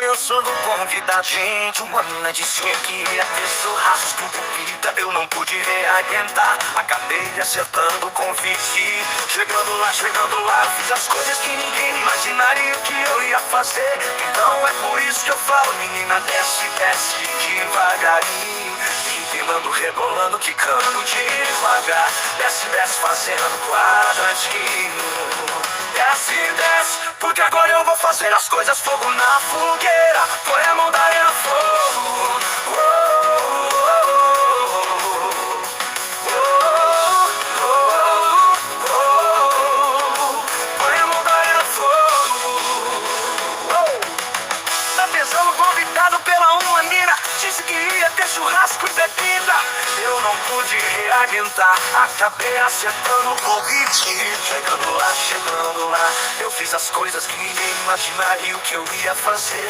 Pensando convidar gente, uma mina disse que ia ter churrasco de vida. Eu não pude reaguentar, acabei acertando o convite. Chegando lá, fiz as coisas que ninguém imaginaria que eu ia fazer. Então é por isso que eu falo, menina, desce, desce devagarinho, empinando, rebolando, quicando devagar. Desce, desce, fazendo quadradinho. Desce, desce, porque agora eu vou fazer as coisas fogo na fogueira. Põe a mão da arena, fogo. Oh, oh, oh, oh. Põe a mão da arena, fogo. Tá pensando convidado pela uma mina, disse que ia ter churrasco e bebida. Eu não pude reaguentar, acabei acertando o convite. Chegando lá, eu fiz as coisas que ninguém imaginaria o que eu ia fazer.